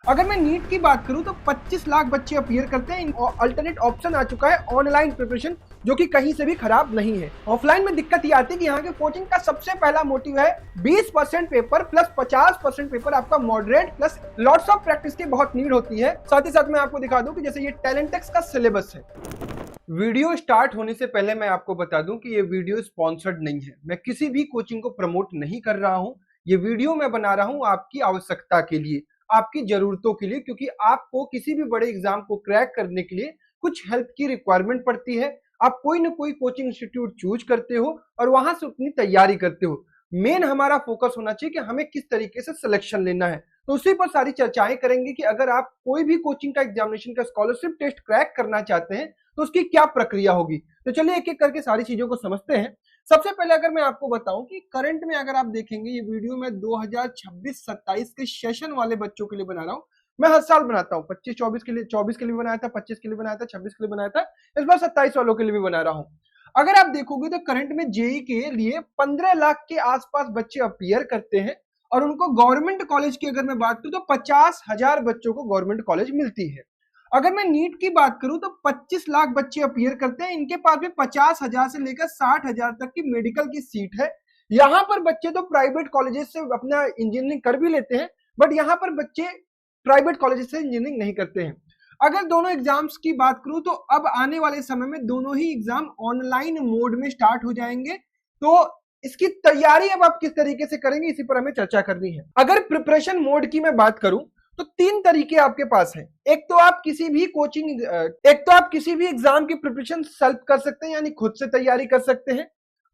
अगर मैं नीट की बात करूं तो 25 लाख बच्चे अपीयर करते हैं। अल्टरनेट ऑप्शन आ चुका है ऑनलाइन प्रिपरेशन, जो कि कहीं से भी खराब नहीं है। ऑफलाइन में दिक्कत ये आती है कि यहाँ के कोचिंग का सबसे पहला मोटिव है 20% पेपर प्लस 50% पेपर आपका moderate plus lots of practice की बहुत नीड होती है। साथ ही साथ मैं आपको दिखा दूं कि जैसे ये टैलेंटेक्स का सिलेबस है। वीडियो स्टार्ट होने से पहले मैं आपको बता दूं कि ये वीडियो स्पॉन्सर्ड नहीं है। मैं किसी भी कोचिंग को प्रमोट नहीं कर रहा हूं। ये वीडियो मैं बना रहा हूं आपकी आवश्यकता के लिए, आपकी जरूरतों के लिए, क्योंकि आपको किसी भी बड़े एग्जाम को क्रैक करने के लिए कुछ हेल्प की रिक्वायरमेंट पड़ती है। आप कोई ना कोई कोचिंग इंस्टीट्यूट चूज करते हो और वहां से अपनी तैयारी करते हो। मेन हमारा फोकस होना चाहिए कि हमें किस तरीके से सिलेक्शन लेना है, तो उसी पर सारी चर्चाएं करेंगे कि अगर आप कोई भी कोचिंग का एग्जामिनेशन का स्कॉलरशिप टेस्ट क्रैक करना चाहते हैं तो उसकी क्या प्रक्रिया होगी। तो चलिए एक एक करके सारी चीजों को समझते हैं। सबसे पहले अगर मैं आपको बताऊं कि करंट में अगर आप देखेंगे, ये वीडियो मैं 2026-27 के सेशन वाले बच्चों के लिए बना रहा हूं। मैं हर साल बनाता हूं, 25-24 के लिए, 24 के लिए बनाया था, 25 के लिए बनाया था, 26 के लिए बनाया था, इस बार 27 वालों के लिए भी बना रहा हूं। अगर आप देखोगे तो करंट में जेई के लिए 15 लाख के आसपास बच्चे अपीयर करते हैं और उनको गवर्नमेंट कॉलेज की अगर मैं बात करूं तो 50,000 बच्चों को गवर्नमेंट कॉलेज मिलती है। अगर मैं नीट की बात करूं तो 25 लाख बच्चे अपीयर करते हैं। इनके पास भी 50,000 से लेकर 60,000 तक की मेडिकल की सीट है। यहां पर बच्चे तो प्राइवेट कॉलेजेस से अपना इंजीनियरिंग कर भी लेते हैं, बट यहां पर बच्चे प्राइवेट कॉलेजेस से इंजीनियरिंग नहीं करते हैं। अगर दोनों एग्जाम्स की बात करूं तो अब आने वाले समय में दोनों ही एग्जाम ऑनलाइन मोड में स्टार्ट हो जाएंगे। तो इसकी तैयारी अब आप किस तरीके से करेंगे, इसी पर हमें चर्चा करनी है। अगर प्रिपरेशन मोड की मैं बात करूं तो 3 तरीके आपके पास हैं। एक तो आप किसी भी एग्जाम की प्रिपरेशन सेल्फ कर सकते हैं, यानी खुद से तैयारी कर सकते हैं।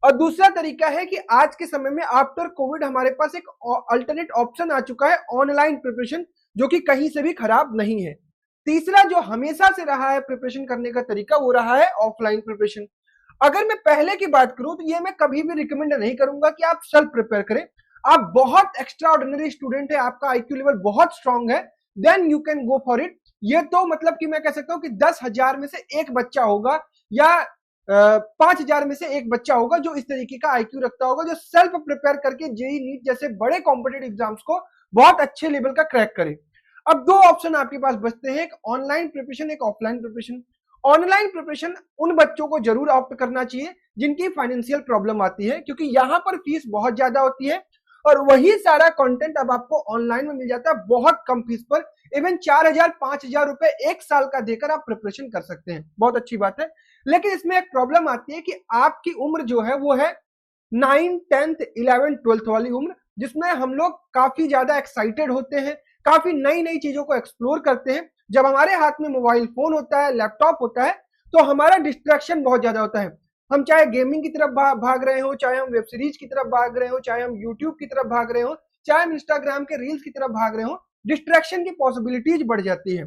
और दूसरा तरीका है कि आज के समय में आफ्टर कोविड हमारे पास एक अल्टरनेट ऑप्शन आ चुका है ऑनलाइन प्रिपरेशन, जो कि कहीं से भी खराब नहीं है। तीसरा जो हमेशा से रहा है प्रिपरेशन करने का तरीका, वो रहा है ऑफलाइन प्रिपरेशन। अगर मैं पहले की बात करूं तो ये मैं कभी भी रिकमेंड नहीं करूंगा कि आप सेल्फ प्रिपेयर करें। आप बहुत एक्स्ट्रा ऑर्डिनरी स्टूडेंट है, आपका आईक्यू लेवल बहुत स्ट्रांग है, then you can go for it. ये तो मतलब कि मैं कह सकता हूं कि 10,000 में से एक बच्चा होगा या 5,000 में से एक बच्चा होगा जो इस तरीके का आईक्यू रखता होगा, जो सेल्फ प्रिपेयर करके जेई नीट जैसे बड़े कॉम्पिटेटिव एग्जाम्स को बहुत अच्छे लेवल का क्रैक करे। अब दो ऑप्शन आपके पास बचते हैं, एक ऑनलाइन प्रिपरेशन, एक ऑफलाइन प्रिपरेशन। ऑनलाइन प्रिपरेशन उन बच्चों को जरूर ऑप्ट करना चाहिए जिनकी फाइनेंशियल प्रॉब्लम आती है, क्योंकि यहां पर फीस बहुत ज्यादा होती है और वही सारा कंटेंट अब आपको ऑनलाइन में मिल जाता है बहुत कम फीस पर। इवन 4,000-5,000 रुपए एक साल का देकर आप प्रिपरेशन कर सकते हैं, बहुत अच्छी बात है। लेकिन इसमें एक प्रॉब्लम आती है कि आपकी उम्र जो है वो है 9, 10th, 11th, 12th वाली उम्र, जिसमें हम लोग काफी ज्यादा एक्साइटेड होते हैं, काफी नई नई चीजों को एक्सप्लोर करते हैं। जब हमारे हाथ में मोबाइल फोन होता है, लैपटॉप होता है, तो हमारा डिस्ट्रैक्शन बहुत ज्यादा होता है। हम चाहे गेमिंग की तरफ भाग रहे हो, चाहे हम वेब सीरीज की तरफ भाग रहे हो, चाहे हम यूट्यूब की तरफ भाग रहे हो, चाहे हम इंस्टाग्राम के रील्स की तरफ भाग रहे हो, डिस्ट्रैक्शन की पॉसिबिलिटीज बढ़ जाती है।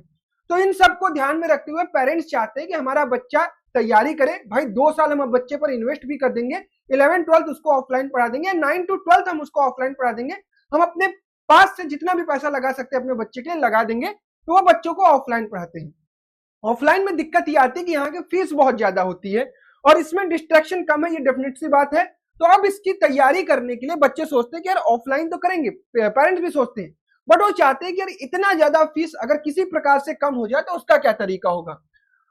तो इन सबको ध्यान में रखते हुए पेरेंट्स चाहते हैं कि हमारा बच्चा तैयारी करे। भाई 2 साल हम बच्चे पर इन्वेस्ट भी कर देंगे, 11th 12th उसको ऑफलाइन पढ़ा देंगे, 9 to 12th हम उसको ऑफलाइन पढ़ा देंगे। हम अपने पास से जितना भी पैसा लगा सकते हैं अपने बच्चे के लिए लगा देंगे, तो वो बच्चों को ऑफलाइन पढ़ाते हैं। ऑफलाइन में दिक्कत ये आती है कि यहाँ की फीस बहुत ज्यादा होती है और इसमें डिस्ट्रैक्शन कम है, ये डेफिनेट सी बात है। तो अब इसकी तैयारी करने के लिए बच्चे सोचते हैं कि यार ऑफलाइन तो करेंगे, पेरेंट्स भी सोचते हैं, बट वो चाहते हैं कि यार इतना ज्यादा फीस अगर किसी प्रकार से कम हो जाए तो उसका क्या तरीका होगा।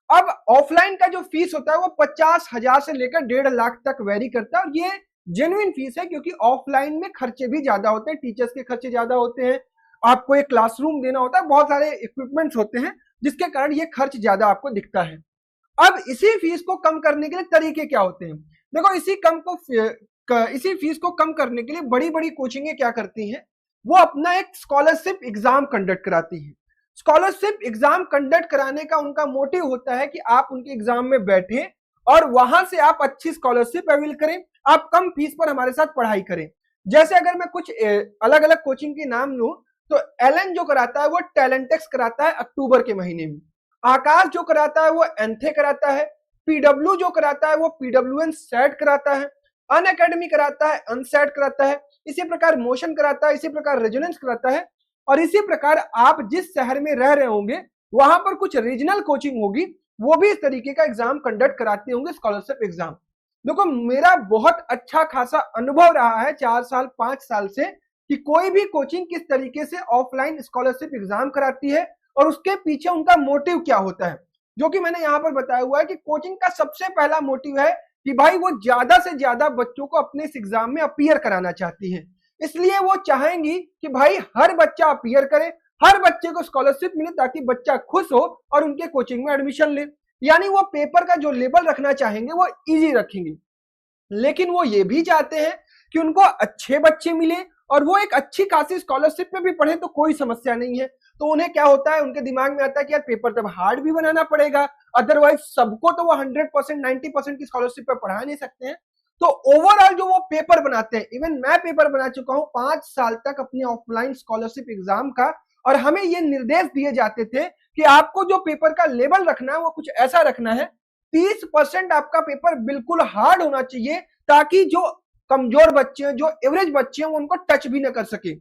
अब ऑफलाइन का जो फीस होता है वो 50,000 से लेकर 1.5 लाख तक वेरी करता है और ये जेन्युइन फीस है, क्योंकि ऑफलाइन में खर्चे भी ज्यादा होते हैं, टीचर्स के खर्चे ज्यादा होते हैं, आपको एक क्लासरूम देना होता है, बहुत सारे इक्विपमेंट्स होते हैं, जिसके कारण ये खर्च ज्यादा आपको दिखता है। अब इसी फीस को कम करने के लिए तरीके क्या होते हैं? देखो, इसी फीस को कम करने के लिए बड़ी बड़ी कोचिंगें क्या करती हैं, वो अपना एक स्कॉलरशिप एग्जाम कंडक्ट कराती है। स्कॉलरशिप एग्जाम कंडक्ट कराने का उनका मोटिव होता है कि आप उनके एग्जाम में बैठे और वहां से आप अच्छी स्कॉलरशिप अवेल करें, आप कम फीस पर हमारे साथ पढ़ाई करें। जैसे अगर मैं कुछ अलग अलग कोचिंग के नाम लूं तो एलन जो कराता है वो टैलेंटेक्स कराता है अक्टूबर के महीने में, आकाश जो कराता है वो एंथे कराता है, पीडब्ल्यू जो कराता है वो पीडब्ल्यूएन सेट कराता है, अन अकेडमी कराता है अनसेट कराता है, इसी प्रकार मोशन कराता है, इसी प्रकार रेजोनेंस कराता है। और इसी प्रकार आप जिस शहर में रह रहे होंगे वहां पर कुछ रीजनल कोचिंग होगी, वो भी इस तरीके का एग्जाम कंडक्ट कराते होंगे, स्कॉलरशिप एग्जाम। देखो, मेरा बहुत अच्छा खासा अनुभव रहा है 4 साल 5 साल से कि कोई भी कोचिंग किस तरीके से ऑफलाइन स्कॉलरशिप एग्जाम कराती है और उसके पीछे उनका मोटिव क्या होता है, जो कि मैंने यहाँ पर बताया हुआ है कि कोचिंग का सबसे पहला मोटिव है कि भाई वो ज्यादा से ज्यादा बच्चों को अपने इस एग्जाम में अपीयर कराना चाहती है। इसलिए वो चाहेंगी कि भाई हर बच्चा अपीयर करे, हर बच्चे को स्कॉलरशिप मिले ताकि बच्चा खुश हो और उनके कोचिंग में एडमिशन ले। यानी वो पेपर का जो लेवल रखना चाहेंगे वो इजी रखेंगे, लेकिन वो ये भी चाहते हैं कि उनको अच्छे बच्चे मिले और वो एक अच्छी खासी स्कॉलरशिप में भी पढ़े तो कोई समस्या नहीं है। तो उन्हें क्या होता है, उनके दिमाग में आता है कि यार पेपर तब हार्ड भी बनाना पड़ेगा, अदरवाइज सबको तो वो 100% 90% की स्कॉलरशिप पे पढ़ा नहीं सकते हैं। तो ओवरऑल जो वो पेपर बनाते हैं, इवन मैं पेपर बना चुका हूं 5 साल तक अपनी ऑफलाइन स्कॉलरशिप एग्जाम का, और हमें ये निर्देश दिए जाते थे कि आपको जो पेपर का लेवल रखना है वो कुछ ऐसा रखना है, 30% आपका पेपर बिल्कुल हार्ड होना चाहिए ताकि जो कमजोर बच्चे हैं, जो एवरेज बच्चे हैं, वो उनको टच भी न कर सके।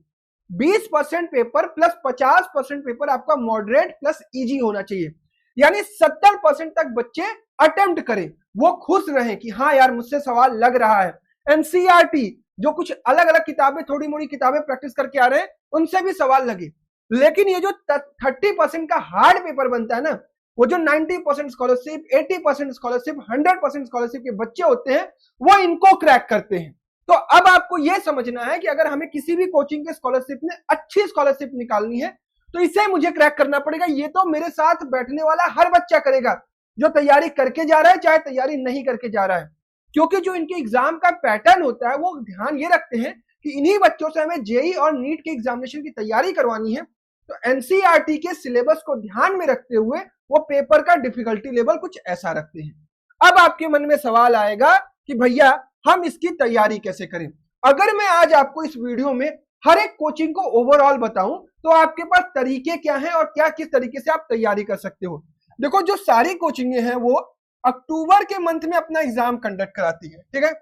20% पेपर प्लस 50% पेपर आपका मॉडरेट प्लस इजी होना चाहिए, यानी 70% तक बच्चे अटेम्प्ट करें, वो खुश रहें कि हाँ यार मुझसे सवाल लग रहा है। एनसीईआरटी जो कुछ अलग अलग किताबें, थोड़ी मोड़ी किताबें प्रैक्टिस करके आ रहे हैं, उनसे भी सवाल लगे। लेकिन ये जो 30% का हार्ड पेपर बनता है ना, वो जो 90% स्कॉलरशिप, 80% स्कॉलरशिप, 100% स्कॉलरशिप के बच्चे होते हैं, वो इनको क्रैक करते हैं। तो अब आपको यह समझना है कि अगर हमें किसी भी कोचिंग के स्कॉलरशिप में अच्छी स्कॉलरशिप निकालनी है तो इसे मुझे क्रैक करना पड़ेगा। ये तो मेरे साथ बैठने वाला हर बच्चा करेगा जो तैयारी करके जा रहा है, चाहे तैयारी नहीं करके जा रहा है, क्योंकि जो इनके एग्जाम का पैटर्न होता है वो ध्यान ये रखते हैं कि इन्हीं बच्चों से हमें जेई और नीट के एग्जामिनेशन की तैयारी करवानी है। तो एनसीईआरटी के सिलेबस को ध्यान में रखते हुए वो पेपर का डिफिकल्टी लेवल कुछ ऐसा रखते हैं। अब आपके मन में सवाल आएगा कि भैया हम इसकी तैयारी कैसे करें। अगर मैं आज आपको इस वीडियो में हर एक कोचिंग को ओवरऑल बताऊं तो आपके पास तरीके क्या हैं और क्या किस तरीके से आप तैयारी कर सकते हो। देखो, जो सारी कोचिंगें हैं वो अक्टूबर के मंथ में अपना एग्जाम कंडक्ट कराती है, ठीक है।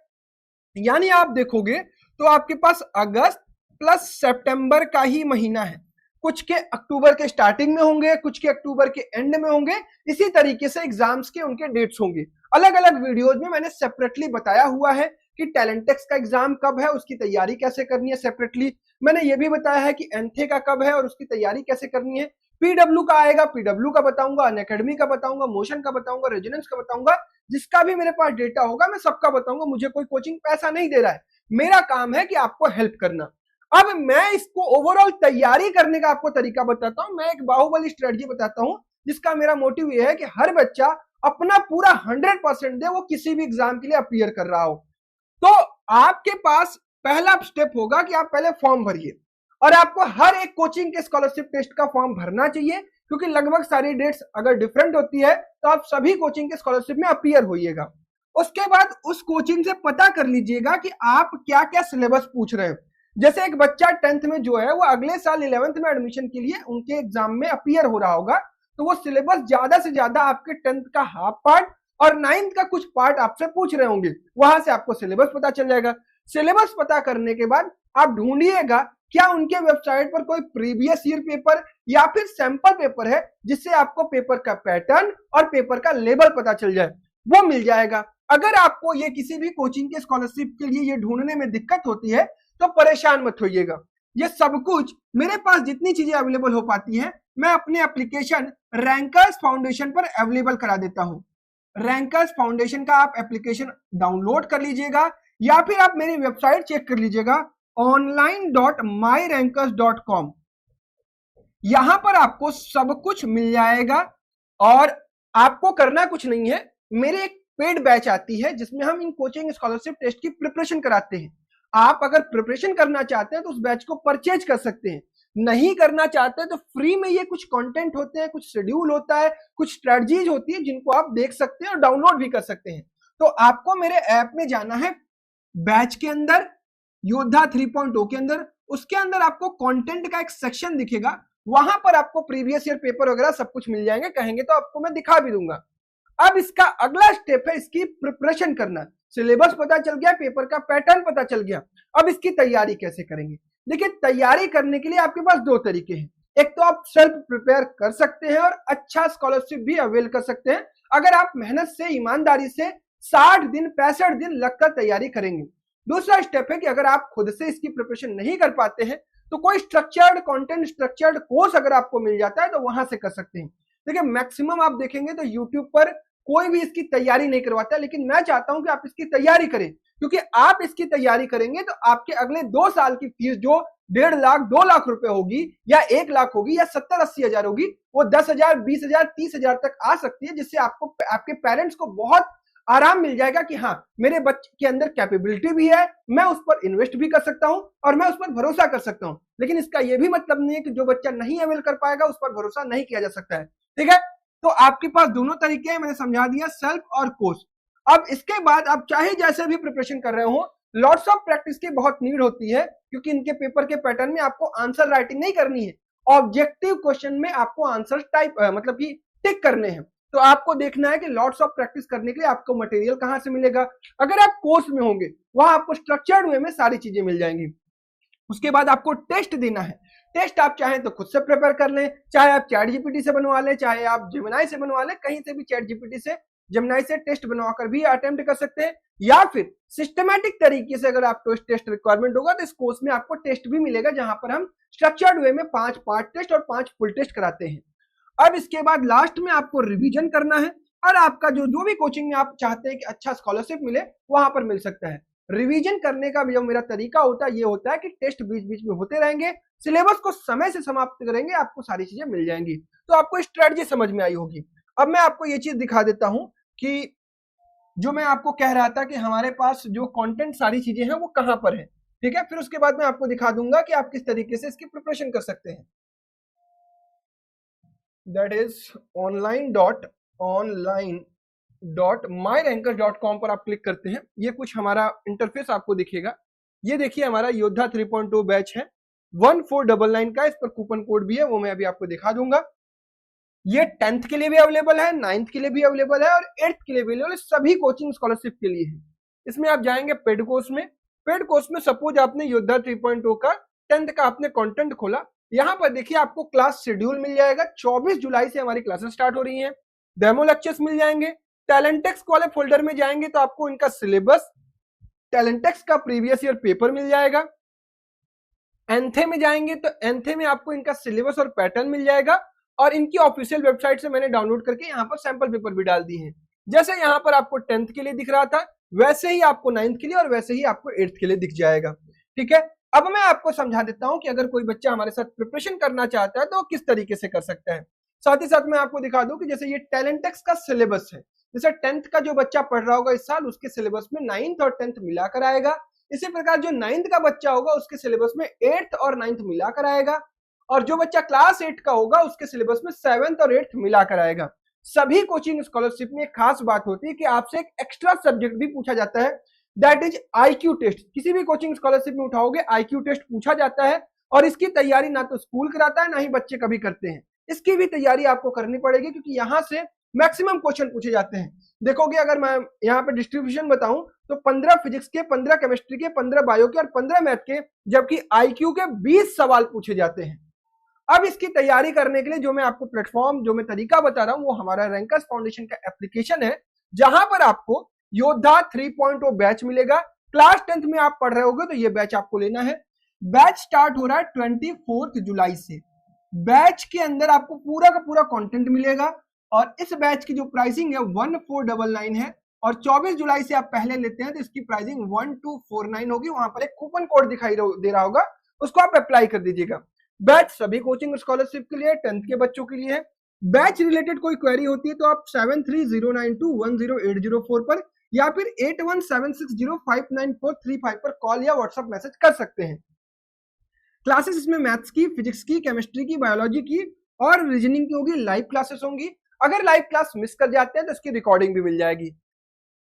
यानी आप देखोगे तो आपके पास अगस्त प्लस सितंबर का ही महीना है। कुछ के अक्टूबर के स्टार्टिंग में होंगे, कुछ के अक्टूबर के एंड में होंगे, इसी तरीके से एग्जाम्स के उनके डेट्स होंगे। अलग अलग वीडियोज में मैंने सेपरेटली बताया हुआ है कि टैलेंटेक्स का एग्जाम कब है, उसकी तैयारी कैसे करनी है। सेपरेटली मैंने ये भी बताया है कि एंथे का कब है और उसकी तैयारी कैसे करनी है। पीडब्ल्यू का आएगा, पीडब्ल्यू का बताऊंगा, अनअकैडमी का बताऊंगा, मोशन का बताऊंगा, रेजिडेंस का बताऊंगा। जिसका भी मेरे पास डेटा होगा मैं सबका बताऊंगा। मुझे कोई कोचिंग पैसा नहीं दे रहा है, मेरा काम है कि आपको हेल्प करना। अब मैं इसको ओवरऑल तैयारी करने का आपको तरीका बताता हूं। मैं एक बाहुबली स्ट्रेटजी बताता हूं जिसका मेरा मोटिव यह है कि हर बच्चा अपना पूरा 100% दे, वो किसी भी एग्जाम के लिए अपीयर कर रहा हो। तो आपके पास पहला स्टेप होगा कि आप पहले फॉर्म भरिए, और आपको हर एक कोचिंग के स्कॉलरशिप टेस्ट का फॉर्म भरना चाहिए, क्योंकि लगभग सारी डेट्स अगर डिफरेंट होती है तो आप सभी कोचिंग के स्कॉलरशिप में अपीयर होइएगा। उसके बाद उस कोचिंग से पता कर लीजिएगा कि आप क्या क्या सिलेबस पूछ रहे हैं। जैसे एक बच्चा 10th में जो है वो अगले साल 11th में एडमिशन के लिए उनके एग्जाम में अपीयर हो रहा होगा, तो वो सिलेबस ज्यादा से ज्यादा आपके 10th का हाफ पार्ट और 9th का कुछ पार्ट आपसे पूछ रहे होंगे। वहां से आपको सिलेबस पता चल जाएगा। सिलेबस पता करने के बाद आप ढूंढिएगा क्या उनके वेबसाइट पर कोई प्रीवियस ईयर पेपर या फिर सैंपल पेपर है जिससे आपको पेपर का पैटर्न और पेपर का लेवल पता चल जाए, वो मिल जाएगा। अगर आपको ये किसी भी कोचिंग के स्कॉलरशिप के लिए ये ढूंढने में दिक्कत होती है तो परेशान मत होइएगा। ये सब कुछ मेरे पास जितनी चीजें अवेलेबल हो पाती हैं मैं अपने एप्लीकेशन रैंकर्स फाउंडेशन पर अवेलेबल करा देता हूं। रैंकर्स फाउंडेशन का आप एप्लीकेशन डाउनलोड कर लीजिएगा या फिर आप मेरी वेबसाइट चेक कर लीजिएगा online.myrankers.com। यहां पर आपको सब कुछ मिल जाएगा और आपको करना कुछ नहीं है। मेरे एक पेड बैच आती है जिसमें हम इन कोचिंग स्कॉलरशिप टेस्ट की प्रिपरेशन कराते हैं। आप अगर प्रिपरेशन करना चाहते हैं तो उस बैच को परचेज कर सकते हैं, नहीं करना चाहते तो फ्री में ये कुछ कंटेंट होते हैं, कुछ शेड्यूल होता है, कुछ स्ट्रेटजीज होती है जिनको आप देख सकते हैं और डाउनलोड भी कर सकते हैं। तो आपको मेरे ऐप में जाना है, बैच के अंदर योद्धा 3.0 के अंदर, उसके अंदर आपको कंटेंट का एक सेक्शन दिखेगा, वहां पर आपको प्रीवियस ईयर पेपर वगैरह सब कुछ मिल जाएंगे। कहेंगे तो आपको मैं दिखा भी दूंगा। अब इसका अगला स्टेप है इसकी प्रिपरेशन करना। सिलेबस पता चल गया, पेपर का पैटर्न पता चल गया, अब इसकी तैयारी कैसे करेंगे। देखिए, तैयारी करने के लिए आपके पास दो तरीके हैं। एक तो आप सेल्फ प्रिपेयर कर सकते हैं और अच्छा स्कॉलरशिप भी अवेल कर सकते हैं अगर आप मेहनत से, ईमानदारी से 60 दिन 65 दिन लगकर तैयारी करेंगे। दूसरा स्टेप है कि अगर आप खुद से इसकी प्रिपरेशन नहीं कर पाते हैं तो कोई स्ट्रक्चर्ड कंटेंट, स्ट्रक्चर्ड कोर्स अगर आपको मिल जाता है तो वहां से कर सकते हैं। देखिए मैक्सिमम आप देखेंगे तो यूट्यूब पर कोई भी इसकी तैयारी नहीं करवाता, लेकिन मैं चाहता हूं कि आप इसकी तैयारी करें, क्योंकि आप इसकी तैयारी करेंगे तो आपके अगले 2 साल की फीस जो 1.5 लाख 2 लाख रुपए होगी या 1 लाख होगी या 70-80 हजार होगी, वो 10,000, 20,000, 30,000 तक आ सकती है, जिससे आपको, आपके पेरेंट्स को बहुत आराम मिल जाएगा कि हाँ मेरे बच्चे के अंदर कैपेबिलिटी भी है, मैं उस पर इन्वेस्ट भी कर सकता हूं और मैं उस पर भरोसा कर सकता हूं। लेकिन इसका यह भी मतलब नहीं है कि जो बच्चा नहीं अवेल कर पाएगा उस पर भरोसा नहीं किया जा सकता है। ठीक है, तो आपके पास दोनों तरीके हैं, मैंने समझा दिया, सेल्फ और कोर्स। अब इसके बाद आप चाहे जैसे भी प्रिपरेशन कर रहे हो, लॉट्स ऑफ प्रैक्टिस की बहुत नीड होती है, क्योंकि इनके पेपर के पैटर्न में आपको आंसर राइटिंग नहीं करनी है, ऑब्जेक्टिव क्वेश्चन में आपको आंसर टाइप मतलब कि टिक करने हैं। तो आपको देखना है कि लॉट्स ऑफ प्रैक्टिस करने के लिए आपको मटेरियल कहां से मिलेगा। अगर आप कोर्स में होंगे वहां आपको स्ट्रक्चर्ड वे में सारी चीजें मिल जाएंगी। उसके बाद आपको टेस्ट देना है। टेस्ट आप चाहें तो खुद से प्रिपेयर कर लें, चाहे आप चैट जीपीटी से बनवा लें, चाहे आप जेमिनी से बनवा लें, कहीं से भी चैट जीपीटी से, जेमिनी से टेस्ट बनवाकर भी अटेम्प्ट कर सकते हैं। या फिर सिस्टमैटिक तरीके से अगर आपको टेस्ट रिक्वायरमेंट होगा तो इस कोर्स में आपको टेस्ट भी मिलेगा, जहां पर हम स्ट्रक्चर्ड वे में 5 पार्ट टेस्ट और 5 फुल टेस्ट कराते हैं। अब इसके बाद लास्ट में आपको रिवीजन करना है, और आपका जो भी कोचिंग में आप चाहते हैं कि अच्छा स्कॉलरशिप मिले वहां पर मिल सकता है। रिवीजन करने का जो मेरा तरीका होता है ये होता है कि टेस्ट बीच बीच में होते रहेंगे, सिलेबस को समय से समाप्त करेंगे, आपको सारी चीजें मिल जाएंगी। तो आपको स्ट्रेटजी समझ में आई होगी। अब मैं आपको ये चीज दिखा देता हूं कि जो मैं आपको कह रहा था कि हमारे पास जो कंटेंट सारी चीजें हैं वो कहां पर है। ठीक है, फिर उसके बाद मैं आपको दिखा दूंगा कि आप किस तरीके से इसकी प्रिपरेशन कर सकते हैं। दैट इज online.myrankers.com पर आप क्लिक करते हैं। ये कुछ हमारा इंटरफेस आपको दिखेगा। ये देखिए हमारा योद्धा 3.2 बैच है, 1499 का, इस पर कूपन कोड भी है, वो मैं अभी आपको दिखा दूंगा। ये 10th के लिए भी अवेलेबल है, 9th के लिए भी अवेलेबल है और 8th के लिए भी अवेलेबल है, सभी कोचिंग स्कॉलरशिप के लिए है। इसमें आप जाएंगे पेड कोर्स में। पेड कोर्स में सपोज आपने योद्धा 3.2 का 10th का आपने कंटेंट खोला, यहां पर देखिए आपको क्लास शेड्यूल मिल जाएगा। 24 जुलाई से हमारी क्लासेस स्टार्ट हो रही हैं। डेमो लेक्चर्स मिल जाएंगे। टैलेंटेक्स वाले फोल्डर में जाएंगे तो आपको इनका सिलेबस, टैलेंटेक्स का प्रीवियस ईयर पेपर मिल जाएगा। एंथे में जाएंगे तो एंथे में आपको इनका सिलेबस और पैटर्न मिल जाएगा, और इनकी ऑफिशियल वेबसाइट से मैंने डाउनलोड करके यहाँ पर सैंपल पेपर भी डाल दिए हैं। जैसे यहाँ पर आपको 10th के लिए दिख रहा था वैसे ही आपको 9th के लिए और वैसे ही आपको 8th के लिए दिख जाएगा। ठीक है, अब मैं आपको समझा देता हूं कि अगर कोई बच्चा हमारे साथ प्रिपरेशन करना चाहता है तो किस तरीके से कर सकता है। साथ ही साथ मैं आपको दिखा दूं कि जैसे ये टैलेंटेक्स का सिलेबस है, जैसे 10th का जो बच्चा पढ़ रहा होगा इस साल उसके सिलेबस में 9th और 10th मिलाकर आएगा। इसी प्रकार जो 9th का बच्चा होगा उसके सिलेबस में 8th और 9th मिलाकर आएगा, और जो बच्चा क्लास 8 का होगा उसके सिलेबस में 7th और 8th मिलाकर आएगा। सभी कोचिंग स्कॉलरशिप में एक खास बात होती है कि आपसे एक एक्स्ट्रा सब्जेक्ट भी पूछा जाता है, दैट इज आईक्यू टेस्ट। किसी भी कोचिंग स्कॉलरशिप में उठाओगे आईक्यू टेस्ट पूछा जाता है, और इसकी तैयारी ना तो स्कूल कराता है ना ही बच्चे कभी करते हैं। इसकी भी तैयारी आपको करनी पड़ेगी, क्योंकि यहां से मैक्सिमम क्वेश्चन पूछे जाते हैं। देखोगे अगर मैं यहाँ पे डिस्ट्रीब्यूशन बताऊं तो 15 फिजिक्स के, 15 केमिस्ट्री के, 15 बायो के और 15 मैथ के, जबकि आईक्यू के 20 सवाल पूछे जाते हैं। अब इसकी तैयारी करने के लिए जो मैं आपको प्लेटफॉर्म, जो मैं तरीका बता रहा हूं वो हमारा रैंकर्स फाउंडेशन का एप्लीकेशन है, जहां पर आपको योद्धा 3.0 बैच मिलेगा। क्लास 10th में आप पढ़ रहे होगे तो ये बैच आपको लेना है। बैच स्टार्ट हो रहा है 24 जुलाई से। बैच के अंदर आपको पूरा का पूरा कंटेंट मिलेगा, और इस बैच की जो प्राइसिंग है 1499 है, और 24 जुलाई से आप पहले लेते हैं तो इसकी प्राइसिंग 1249 होगी। वहां पर एक कूपन कोड दिखाई दे रहा होगा, उसको आप अप्लाई कर दीजिएगा। बैच सभी कोचिंग स्कॉलरशिप के लिए, 10th के बच्चों के लिए है। बैच रिलेटेड कोई क्वेरी होती है तो आप 7309210804 पर या फिर 8176059435 पर कॉल या व्हाट्सएप मैसेज कर सकते हैं। क्लासेस इसमें मैथ्स की, फिजिक्स की, केमिस्ट्री की, बायोलॉजी की और रीजनिंग की होगी। लाइव क्लासेस होंगी। अगर लाइव क्लास मिस कर जाते हैं तो इसकी रिकॉर्डिंग भी मिल जाएगी।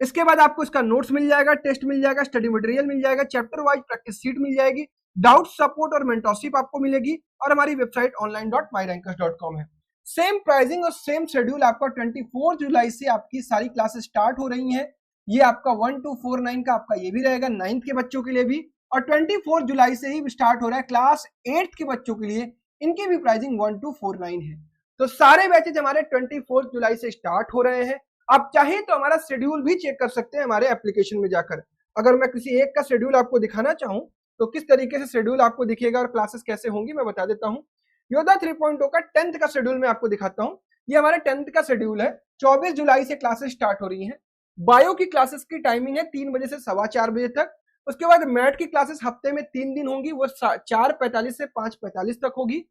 इसके बाद आपको इसका नोट्स मिल जाएगा, टेस्ट मिल जाएगा, स्टडी मटेरियल मिल जाएगा, चैप्टर वाइज प्रैक्टिस शीट मिल जाएगी, डाउट सपोर्ट और मेंटरशिप आपको मिलेगी, और हमारी वेबसाइट online.myrankers.com है। सेम प्राइसिंग और सेम शेड्यूल आपका 24 जुलाई से आपकी सारी क्लासेस स्टार्ट हो रही हैं। ये आपका 1249 का आपका ये भी रहेगा 9th के बच्चों के लिए भी, और 24 जुलाई से ही स्टार्ट हो रहा है क्लास 8th के बच्चों के लिए, इनकी भी प्राइसिंग 1249 है। तो सारे बैचेज हमारे 24 जुलाई से स्टार्ट हो रहे हैं। आप चाहें तो हमारा शेड्यूल भी चेक कर सकते हैं हमारे एप्लीकेशन में जाकर। अगर मैं किसी एक का शेड्यूल आपको दिखाना चाहूँ तो किस तरीके से शेड्यूल आपको दिखेगा और क्लासेस कैसे होंगी मैं बता देता हूँ। योद्धा 3.0 का 10th का शेड्यूल मैं आपको दिखाता हूँ। ये हमारा 10th का शेड्यूल है। 24 जुलाई से क्लासेस स्टार्ट हो रही हैं। बायो की क्लासेस की टाइमिंग है 3 बजे से 4:15 बजे तक। उसके बाद मैथ की क्लासेस हफ्ते में 3 दिन होंगी, वो 4:45 से 5:45 तक होगी।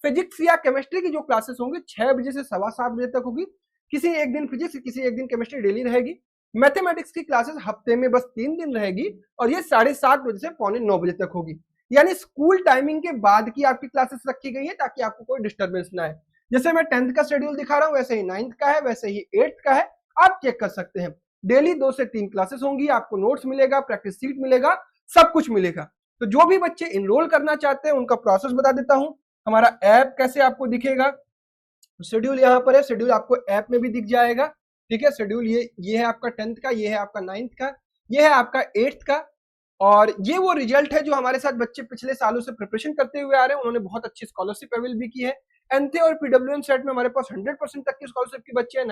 फिजिक्स या केमिस्ट्री की जो क्लासेस होंगी 6 बजे से 7:15 बजे तक होगी। किसी एक दिन फिजिक्स, किसी एक दिन केमिस्ट्री डेली रहेगी। मैथमेटिक्स की क्लासेस हफ्ते में बस 3 दिन रहेगी और ये 7:30 बजे से 8:45 बजे तक होगी। यानी स्कूल टाइमिंग के बाद की आपकी क्लासेस रखी गई है ताकि आपको कोई डिस्टर्बेंस ना है। जैसे मैं 10th का शेड्यूल दिखा रहा हूँ वैसे ही 9th का है, वैसे ही 8th का है, आप चेक कर सकते हैं। डेली 2 से 3 क्लासेस होंगी, आपको नोट्स मिलेगा, प्रैक्टिस सीट मिलेगा, सब कुछ मिलेगा। तो जो भी बच्चे इनरोल करना चाहते हैं उनका प्रोसेस बता देता हूं। हमारा ऐप कैसे आपको दिखेगा, शेड्यूल यहाँ पर है, शेड्यूल आपको ऐप में भी दिख जाएगा। ठीक है, शेड्यूल ये है आपका 10th का, ये है आपका 9th का, ये है आपका 8th का। और ये वो रिजल्ट है जो हमारे साथ बच्चे पिछले सालों से प्रिपरेशन करते हुए आ रहे हैं। उन्होंने बहुत अच्छी स्कॉलरशिप अवेल भी की है। एनथे और पीडब्ल्यूएम सेट में हमारे पास 100% तक की स्कॉलरशिप के बच्चे हैं,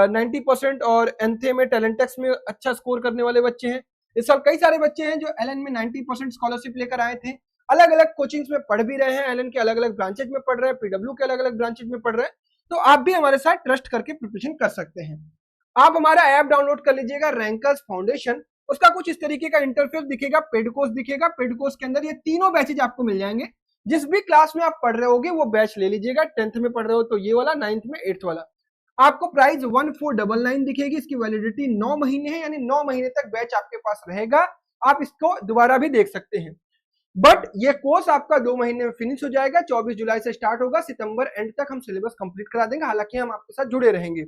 90% और एनथे में टैलेंटेक्स में अच्छा स्कोर करने वाले बच्चे हैं। इस साल कई सारे बच्चे हैं जो एलएन में 90% स्कॉलरशिप लेकर आए थे। अलग अलग कोचिंग्स में पढ़ भी रहे हैं, एलएन के अलग अलग ब्रांचेज में पढ़ रहे हैं, पीडब्ल्यू के अलग अलग ब्रांचेज में पढ़ रहे हैं। तो आप भी हमारे साथ ट्रस्ट करके प्रिपरेशन कर सकते हैं। आप हमारा ऐप डाउनलोड कर लीजिएगा, रैंकर्स फाउंडेशन। उसका कुछ इस तरीके का इंटरफेस दिखेगा, पेड कोर्स दिखेगा। पेड कोर्स के अंदर ये तीनों बैचेज आपको मिल जाएंगे। जिस भी क्लास में आप पढ़ रहे होगे वो बैच ले लीजिएगा। 10th में पढ़ रहे हो तो ये वाला, 9th में 8th वाला। आपको प्राइस 1499 दिखेगी। इसकी वैलिडिटी 9 महीने है, यानी 9 महीने तक बैच आपके पास रहेगा। आप इसको दोबारा भी देख सकते हैं। बट ये कोर्स आपका 2 महीने में फिनिश हो जाएगा। 24 जुलाई से स्टार्ट होगा, सितंबर एंड तक हम सिलेबस कंप्लीट करा देंगे। हालांकि हम आपके साथ जुड़े रहेंगे।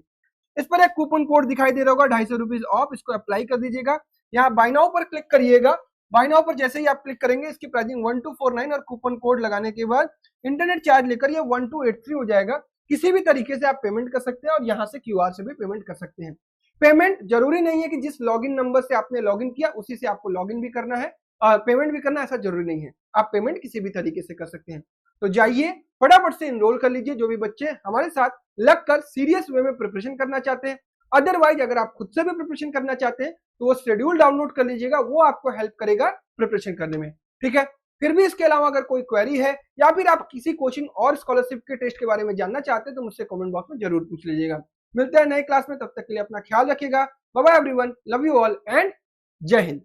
इस पर एक कूपन कोड दिखाई दे रहा होगा, 250 रुपीज ऑफ, इसको अप्लाई कर दीजिएगा। यहाँ बाय नाउ पर क्लिक करिएगा। बाय नाउ पर जैसे ही आप क्लिक करेंगे इसकी प्राइसिंग 1249 और कूपन कोड लगाने के बाद इंटरनेट चार्ज लेकर ये 1283 हो जाएगा। किसी भी तरीके से आप पेमेंट कर सकते हैं और यहाँ से क्यूआर से भी पेमेंट कर सकते हैं। पेमेंट जरूरी नहीं है कि जिस लॉगिन नंबर से आपने लॉगिन किया उसी से आपको लॉगिन भी करना है और पेमेंट भी करना, ऐसा जरूरी नहीं है। आप पेमेंट किसी भी तरीके से कर सकते हैं। तो जाइए फटाफट से इनरोल कर लीजिए जो भी बच्चे हमारे साथ लगकर सीरियस वे में प्रिपरेशन करना चाहते हैं। अदरवाइज अगर आप खुद से भी प्रिपरेशन करना चाहते हैं तो वो शेड्यूल डाउनलोड कर लीजिएगा, वो आपको हेल्प करेगा प्रिपरेशन करने में। ठीक है, फिर भी इसके अलावा अगर कोई क्वेरी है या फिर आप किसी कोचिंग और स्कॉलरशिप के टेस्ट के बारे में जानना चाहते हैं तो मुझसे कमेंट बॉक्स में जरूर पूछ लीजिएगा। मिलते हैं नए क्लास में, तब तक के लिए अपना ख्याल रखिएगा। Bye bye everyone, love you all and Jai Hind.